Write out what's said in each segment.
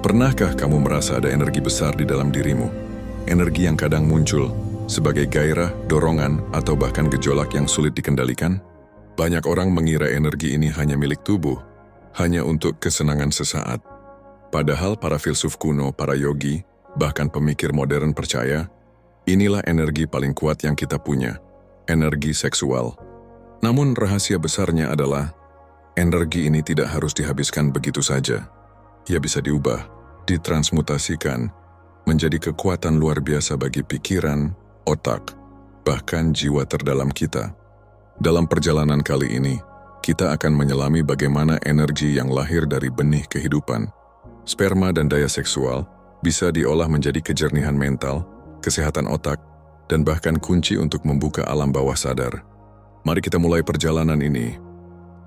Pernahkah kamu merasa ada energi besar di dalam dirimu? Energi yang kadang muncul sebagai gairah, dorongan, atau bahkan gejolak yang sulit dikendalikan? Banyak orang mengira energi ini hanya milik tubuh, hanya untuk kesenangan sesaat. Padahal para filsuf kuno, para yogi, bahkan pemikir modern percaya, inilah energi paling kuat yang kita punya, energi seksual. Namun rahasia besarnya adalah, energi ini tidak harus dihabiskan begitu saja. Ia bisa diubah, ditransmutasikan, menjadi kekuatan luar biasa bagi pikiran, otak, bahkan jiwa terdalam kita. Dalam perjalanan kali ini, kita akan menyelami bagaimana energi yang lahir dari benih kehidupan, sperma dan daya seksual, bisa diolah menjadi kejernihan mental, kesehatan otak, dan bahkan kunci untuk membuka alam bawah sadar. Mari kita mulai perjalanan ini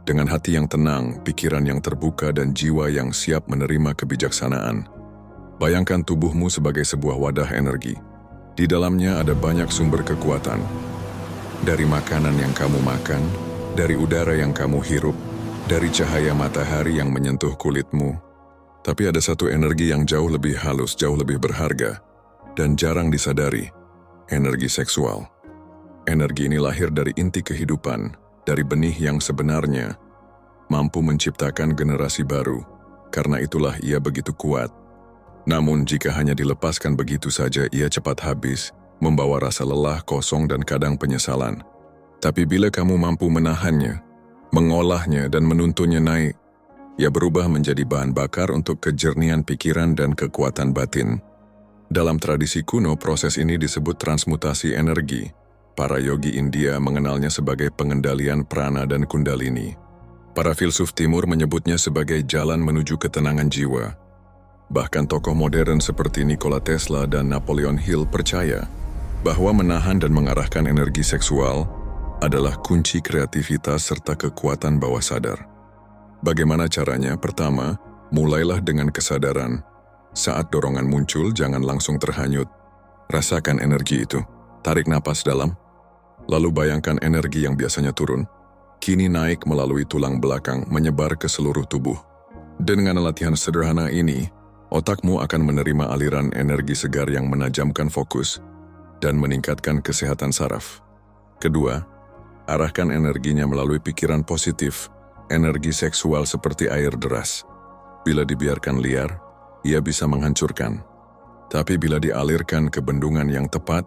dengan hati yang tenang, pikiran yang terbuka, dan jiwa yang siap menerima kebijaksanaan. Bayangkan tubuhmu sebagai sebuah wadah energi. Di dalamnya ada banyak sumber kekuatan. Dari makanan yang kamu makan, dari udara yang kamu hirup, dari cahaya matahari yang menyentuh kulitmu. Tapi ada satu energi yang jauh lebih halus, jauh lebih berharga, dan jarang disadari, energi seksual. Energi ini lahir dari inti kehidupan, dari benih yang sebenarnya mampu menciptakan generasi baru, karena itulah ia begitu kuat. Namun jika hanya dilepaskan begitu saja, ia cepat habis, membawa rasa lelah, kosong, dan kadang penyesalan. Tapi bila kamu mampu menahannya, mengolahnya, dan menuntunnya naik, ia berubah menjadi bahan bakar untuk kejernihan pikiran dan kekuatan batin. Dalam tradisi kuno, proses ini disebut transmutasi energi. Para yogi India mengenalnya sebagai pengendalian prana dan kundalini. Para filsuf timur menyebutnya sebagai jalan menuju ketenangan jiwa. Bahkan tokoh modern seperti Nikola Tesla dan Napoleon Hill percaya bahwa menahan dan mengarahkan energi seksual adalah kunci kreativitas serta kekuatan bawah sadar. Bagaimana caranya? Pertama, mulailah dengan kesadaran. Saat dorongan muncul, jangan langsung terhanyut. Rasakan energi itu. Tarik napas dalam. Lalu bayangkan energi yang biasanya turun, kini naik melalui tulang belakang, menyebar ke seluruh tubuh. Dengan latihan sederhana ini, otakmu akan menerima aliran energi segar yang menajamkan fokus dan meningkatkan kesehatan saraf. Kedua, arahkan energinya melalui pikiran positif, energi seksual seperti air deras. Bila dibiarkan liar, ia bisa menghancurkan. Tapi bila dialirkan ke bendungan yang tepat,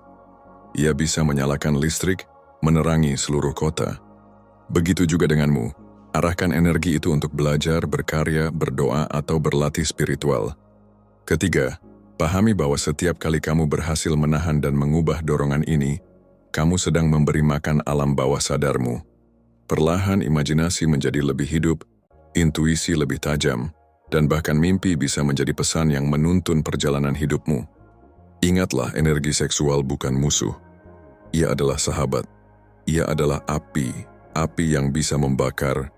ia bisa menyalakan listrik, menerangi seluruh kota. Begitu juga denganmu, arahkan energi itu untuk belajar, berkarya, berdoa, atau berlatih spiritual. Ketiga, pahami bahwa setiap kali kamu berhasil menahan dan mengubah dorongan ini, kamu sedang memberi makan alam bawah sadarmu. Perlahan imajinasi menjadi lebih hidup, intuisi lebih tajam, dan bahkan mimpi bisa menjadi pesan yang menuntun perjalanan hidupmu. Ingatlah, energi seksual bukan musuh. Ia adalah sahabat. Ia adalah api yang bisa membakar,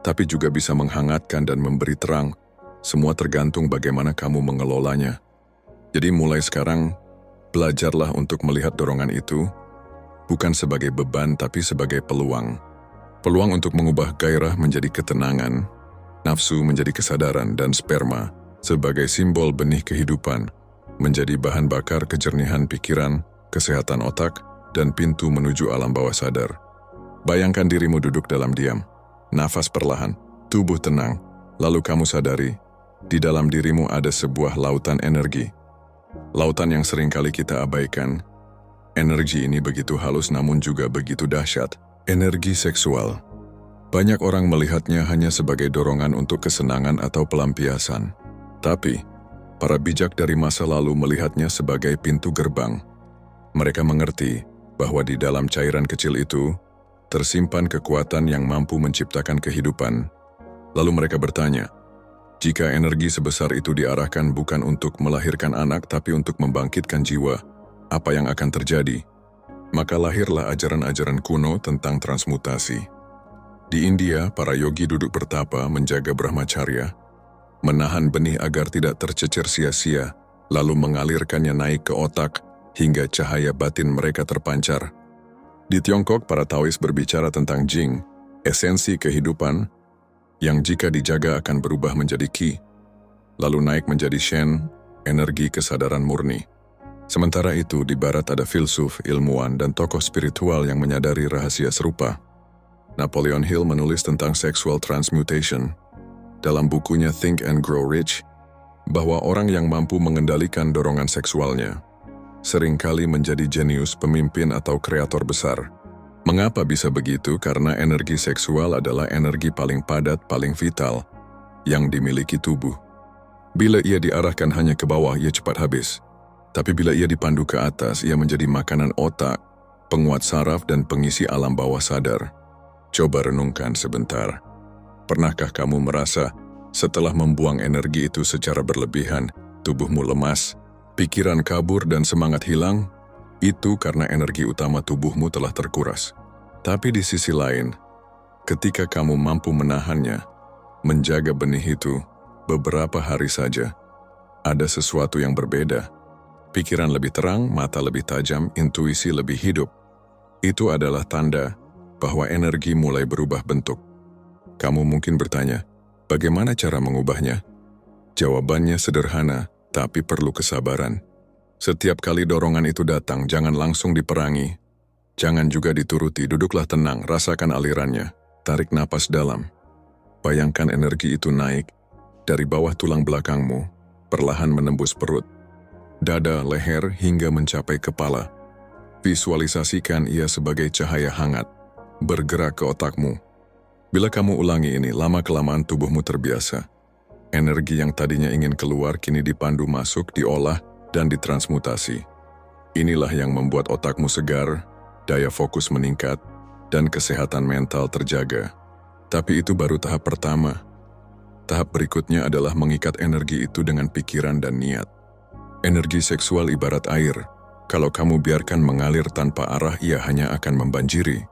tapi juga bisa menghangatkan dan memberi terang. Semua tergantung bagaimana kamu mengelolanya. Jadi mulai sekarang, belajarlah untuk melihat dorongan itu, bukan sebagai beban tapi sebagai peluang. Peluang untuk mengubah gairah menjadi ketenangan, nafsu menjadi kesadaran, dan sperma sebagai simbol benih kehidupan menjadi bahan bakar kejernihan pikiran, kesehatan otak, dan pintu menuju alam bawah sadar. Bayangkan dirimu duduk dalam diam, nafas perlahan, tubuh tenang, lalu kamu sadari, di dalam dirimu ada sebuah lautan energi. Lautan yang seringkali kita abaikan. Energi ini begitu halus namun juga begitu dahsyat. Energi seksual. Banyak orang melihatnya hanya sebagai dorongan untuk kesenangan atau pelampiasan. Tapi, para bijak dari masa lalu melihatnya sebagai pintu gerbang. Mereka mengerti bahwa di dalam cairan kecil itu tersimpan kekuatan yang mampu menciptakan kehidupan. Lalu mereka bertanya, jika energi sebesar itu diarahkan bukan untuk melahirkan anak tapi untuk membangkitkan jiwa, apa yang akan terjadi? Maka lahirlah ajaran-ajaran kuno tentang transmutasi. Di India, para yogi duduk bertapa menjaga brahmacharya, menahan benih agar tidak tercecer sia-sia, lalu mengalirkannya naik ke otak hingga cahaya batin mereka terpancar. Di Tiongkok, para Taois berbicara tentang Jing, esensi kehidupan, yang jika dijaga akan berubah menjadi Qi. lalu naik menjadi Shen, energi kesadaran murni. Sementara itu, di barat ada filsuf, ilmuwan, dan tokoh spiritual yang menyadari rahasia serupa. Napoleon Hill menulis tentang sexual transmutation dalam bukunya Think and Grow Rich, bahwa orang yang mampu mengendalikan dorongan seksualnya seringkali menjadi jenius, pemimpin, atau kreator besar. Mengapa bisa begitu? Karena energi seksual adalah energi paling padat, paling vital yang dimiliki tubuh. Bila ia diarahkan hanya ke bawah, ia cepat habis. Tapi bila ia dipandu ke atas, ia menjadi makanan otak, penguat saraf, dan pengisi alam bawah sadar. Coba renungkan sebentar. Pernahkah kamu merasa setelah membuang energi itu secara berlebihan, tubuhmu lemas, pikiran kabur, dan semangat hilang? Itu karena energi utama tubuhmu telah terkuras. Tapi di sisi lain, ketika kamu mampu menahannya, menjaga benih itu beberapa hari saja, ada sesuatu yang berbeda. Pikiran lebih terang, mata lebih tajam, intuisi lebih hidup. Itu adalah tanda bahwa energi mulai berubah bentuk. Kamu mungkin bertanya, bagaimana cara mengubahnya? Jawabannya sederhana, tapi perlu kesabaran. Setiap kali dorongan itu datang, jangan langsung diperangi. Jangan juga dituruti, duduklah tenang, rasakan alirannya. Tarik napas dalam. Bayangkan energi itu naik dari bawah tulang belakangmu, perlahan menembus perut, dada, leher, hingga mencapai kepala. Visualisasikan ia sebagai cahaya hangat, bergerak ke otakmu. Bila kamu ulangi ini, lama-kelamaan tubuhmu terbiasa. Energi yang tadinya ingin keluar kini dipandu masuk, diolah, dan ditransmutasi. Inilah yang membuat otakmu segar, daya fokus meningkat, dan kesehatan mental terjaga. Tapi itu baru tahap pertama. Tahap berikutnya adalah mengikat energi itu dengan pikiran dan niat. Energi seksual ibarat air. Kalau kamu biarkan mengalir tanpa arah, ia hanya akan membanjiri.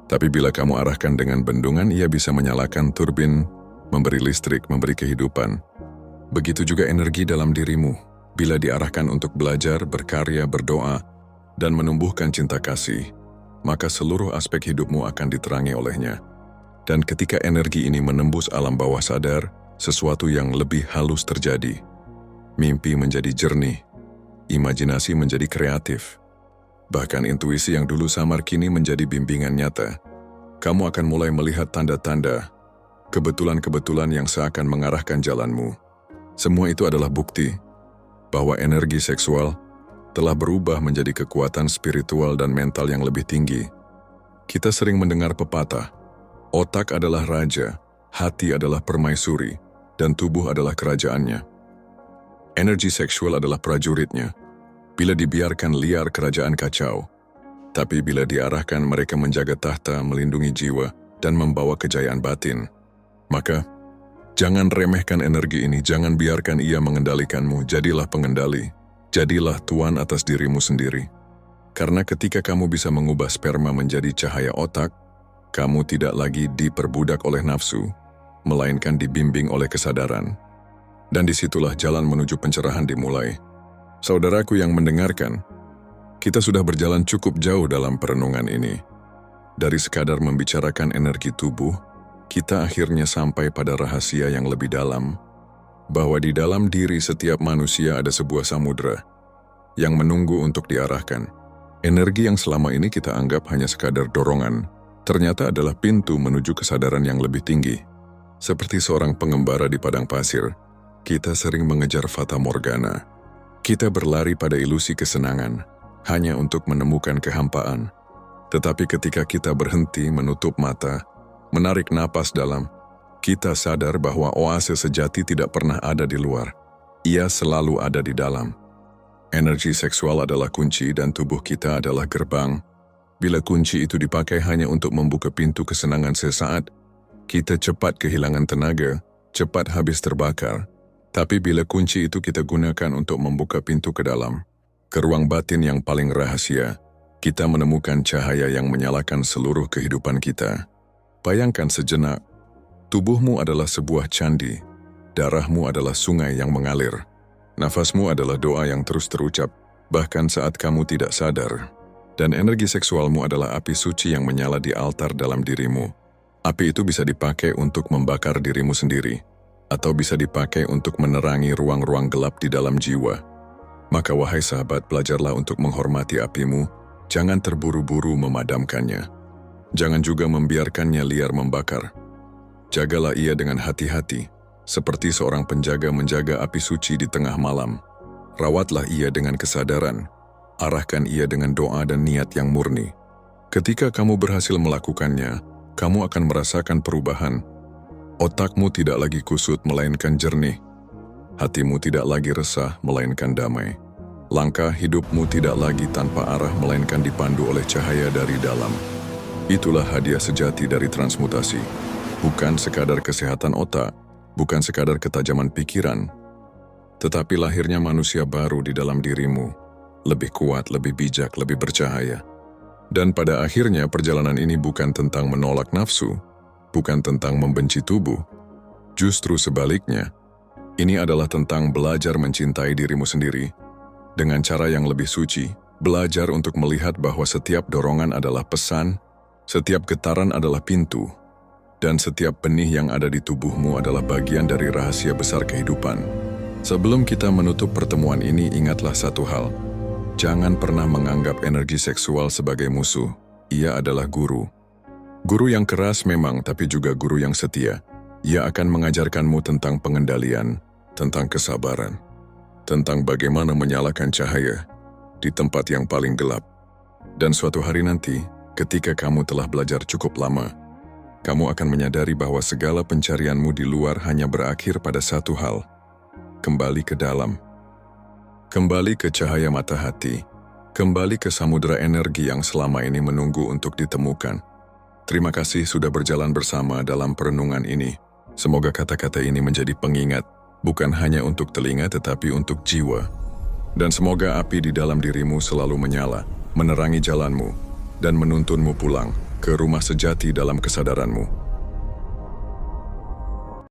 Tapi bila kamu arahkan dengan bendungan, ia bisa menyalakan turbin, memberi listrik, memberi kehidupan. Begitu juga energi dalam dirimu. Bila diarahkan untuk belajar, berkarya, berdoa, dan menumbuhkan cinta kasih, maka seluruh aspek hidupmu akan diterangi olehnya. Dan ketika energi ini menembus alam bawah sadar, sesuatu yang lebih halus terjadi. Mimpi menjadi jernih, imajinasi menjadi kreatif. Bahkan intuisi yang dulu samar kini menjadi bimbingan nyata. Kamu akan mulai melihat tanda-tanda, kebetulan-kebetulan yang seakan mengarahkan jalanmu. Semua itu adalah bukti bahwa energi seksual telah berubah menjadi kekuatan spiritual dan mental yang lebih tinggi. Kita sering mendengar pepatah, otak adalah raja, hati adalah permaisuri, dan tubuh adalah kerajaannya. Energi seksual adalah prajuritnya. Bila dibiarkan liar, kerajaan kacau. Tapi bila diarahkan, mereka menjaga tahta, melindungi jiwa, dan membawa kejayaan batin. Maka, jangan remehkan energi ini, jangan biarkan ia mengendalikanmu. Jadilah pengendali, jadilah tuan atas dirimu sendiri. Karena ketika kamu bisa mengubah sperma menjadi cahaya otak, kamu tidak lagi diperbudak oleh nafsu, melainkan dibimbing oleh kesadaran. Dan disitulah jalan menuju pencerahan dimulai. Saudaraku yang mendengarkan, kita sudah berjalan cukup jauh dalam perenungan ini. Dari sekadar membicarakan energi tubuh, kita akhirnya sampai pada rahasia yang lebih dalam, bahwa di dalam diri setiap manusia ada sebuah samudera yang menunggu untuk diarahkan. Energi yang selama ini kita anggap hanya sekadar dorongan, ternyata adalah pintu menuju kesadaran yang lebih tinggi. Seperti seorang pengembara di padang pasir, kita sering mengejar fata morgana. Kita berlari pada ilusi kesenangan, hanya untuk menemukan kehampaan. Tetapi ketika kita berhenti, menutup mata, menarik napas dalam, kita sadar bahwa oase sejati tidak pernah ada di luar. Ia selalu ada di dalam. Energi seksual adalah kunci dan tubuh kita adalah gerbang. Bila kunci itu dipakai hanya untuk membuka pintu kesenangan sesaat, kita cepat kehilangan tenaga, cepat habis terbakar. Tapi bila kunci itu kita gunakan untuk membuka pintu ke dalam, ke ruang batin yang paling rahasia, kita menemukan cahaya yang menyalakan seluruh kehidupan kita. Bayangkan sejenak, tubuhmu adalah sebuah candi, darahmu adalah sungai yang mengalir, nafasmu adalah doa yang terus terucap, bahkan saat kamu tidak sadar. Dan energi seksualmu adalah api suci yang menyala di altar dalam dirimu. Api itu bisa dipakai untuk membakar dirimu sendiri, atau bisa dipakai untuk menerangi ruang-ruang gelap di dalam jiwa. Maka wahai sahabat, belajarlah untuk menghormati apimu, jangan terburu-buru memadamkannya. Jangan juga membiarkannya liar membakar. Jagalah ia dengan hati-hati, seperti seorang penjaga menjaga api suci di tengah malam. Rawatlah ia dengan kesadaran, arahkan ia dengan doa dan niat yang murni. Ketika kamu berhasil melakukannya, kamu akan merasakan perubahan. Otakmu tidak lagi kusut melainkan jernih. Hatimu tidak lagi resah melainkan damai. Langkah hidupmu tidak lagi tanpa arah melainkan dipandu oleh cahaya dari dalam. Itulah hadiah sejati dari transmutasi. Bukan sekadar kesehatan otak, bukan sekadar ketajaman pikiran, tetapi lahirnya manusia baru di dalam dirimu. Lebih kuat, lebih bijak, lebih bercahaya. Dan pada akhirnya perjalanan ini bukan tentang menolak nafsu, bukan tentang membenci tubuh. Justru sebaliknya, ini adalah tentang belajar mencintai dirimu sendiri dengan cara yang lebih suci, belajar untuk melihat bahwa setiap dorongan adalah pesan, setiap getaran adalah pintu, dan setiap benih yang ada di tubuhmu adalah bagian dari rahasia besar kehidupan. Sebelum kita menutup pertemuan ini, ingatlah satu hal. Jangan pernah menganggap energi seksual sebagai musuh. Ia adalah guru. Guru yang keras memang, tapi juga guru yang setia. Ia akan mengajarkanmu tentang pengendalian, tentang kesabaran, tentang bagaimana menyalakan cahaya di tempat yang paling gelap. Dan suatu hari nanti, ketika kamu telah belajar cukup lama, kamu akan menyadari bahwa segala pencarianmu di luar hanya berakhir pada satu hal: kembali ke dalam. Kembali ke cahaya mata hati, kembali ke samudera energi yang selama ini menunggu untuk ditemukan. Terima kasih sudah berjalan bersama dalam perenungan ini. Semoga kata-kata ini menjadi pengingat, bukan hanya untuk telinga tetapi untuk jiwa. Dan semoga api di dalam dirimu selalu menyala, menerangi jalanmu, dan menuntunmu pulang ke rumah sejati dalam kesadaranmu.